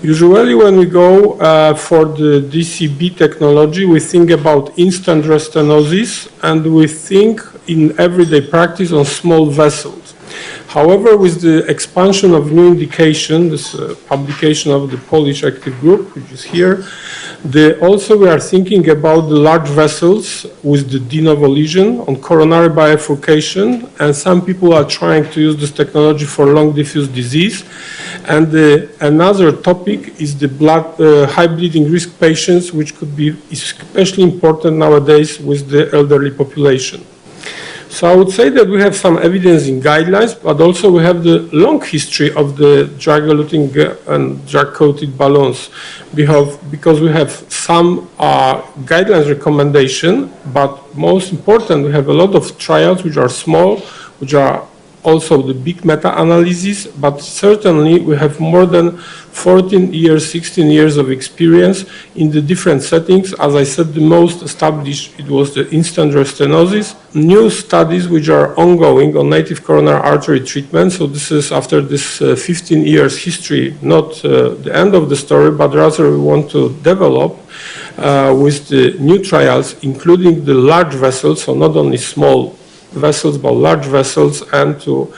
Usually when we go for the DCB technology, we think about instant restenosis and we think in everyday practice on small vessels. However, with the expansion of new indication, this publication of the Polish active group, which is here, also we are thinking about the large vessels with the de novo lesion on coronary bifurcation, and some people are trying to use this technology for long diffuse disease. And another topic is the high bleeding risk patients, which could be especially important nowadays with the elderly population. So I would say that we have some evidence in guidelines, but also we have the long history of the drug-eluting and drug-coated balloons, because we have some guidelines recommendation, but most important, we have a lot of trials which are small, which are also the big meta-analysis, but certainly we have more than 14 years, 16 years of experience in the different settings. As I said, the most established, it was the instant restenosis. New studies which are ongoing on native coronary artery treatment. So this is after this 15 years history, not the end of the story, but rather we want to develop with the new trials, including the large vessels, so not only small vessels, but large vessels, and to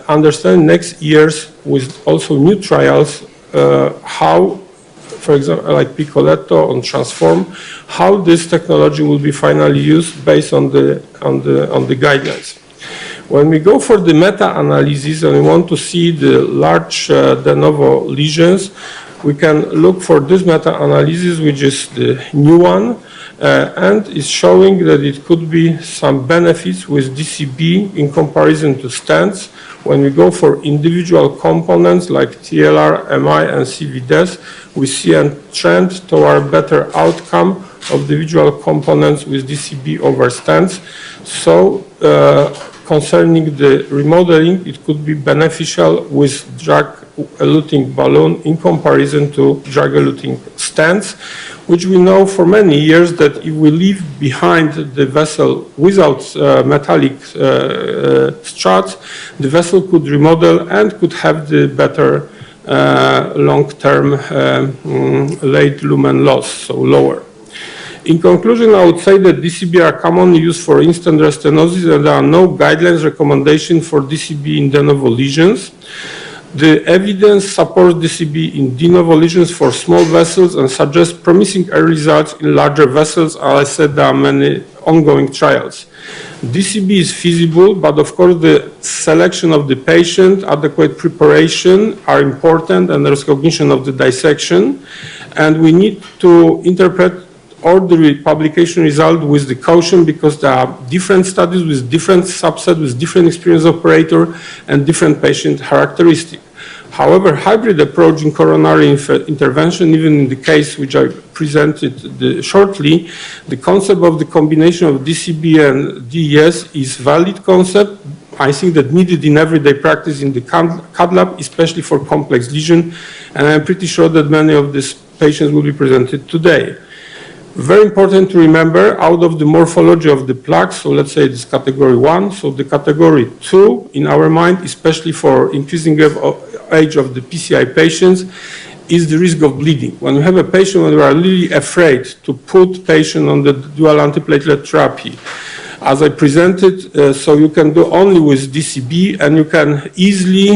understand next years with also new trials how, for example, like Picoletto on Transform, how this technology will be finally used based on the guidelines. When we go for the meta-analysis and we want to see the large de novo lesions, we can look for this meta-analysis, which is the new one, and is showing that it could be some benefits with DCB in comparison to stents. When we go for individual components like TLR, MI, and CVDES, we see a trend toward better outcome of individual components with DCB over stents. So concerning the remodeling, it could be beneficial with drug-eluting balloon in comparison to drug-eluting stents, which we know for many years that if we leave behind the vessel without metallic struts, the vessel could remodel and could have the better long-term late lumen loss, so lower. In conclusion, I would say that DCB are commonly used for instant restenosis and there are no guidelines recommendations for DCB in de novo lesions. The evidence supports DCB in de novo lesions for small vessels and suggests promising early results in larger vessels. As I said, there are many ongoing trials. DCB is feasible, but of course the selection of the patient, adequate preparation are important, and there's recognition of the dissection. And we need to interpret all the publication result with the caution, because there are different studies with different subsets, with different experience operator and different patient characteristics. However, hybrid approach in coronary intervention, even in the case which I presented shortly, the concept of the combination of DCB and DES is valid concept. I think that needed in everyday practice in the CAD lab, especially for complex lesion, and I'm pretty sure that many of these patients will be presented today. Very important to remember, out of the morphology of the plaque, so let's say this category 1, so the category 2 in our mind, especially for increasing age of the PCI patients, is the risk of bleeding. When we have a patient when we are really afraid to put patient on the dual antiplatelet therapy, as I presented, so you can do only with DCB, and you can easily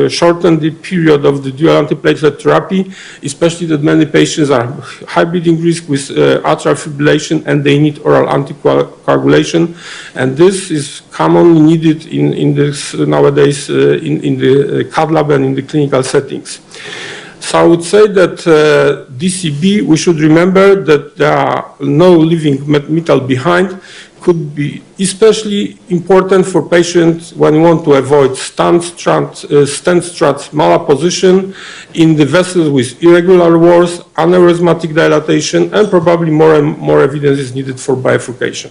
shorten the period of the dual antiplatelet therapy, especially that many patients are high bleeding risk with atrial fibrillation and they need oral anticoagulation, and this is commonly needed in this nowadays in the CAD lab and in the clinical settings. So I would say that DCB, we should remember that there are no living metal behind, could be especially important for patients when you want to avoid stent strut malposition in the vessels with irregular walls, aneurysmatic dilatation, and probably more and more evidence is needed for bifurcation.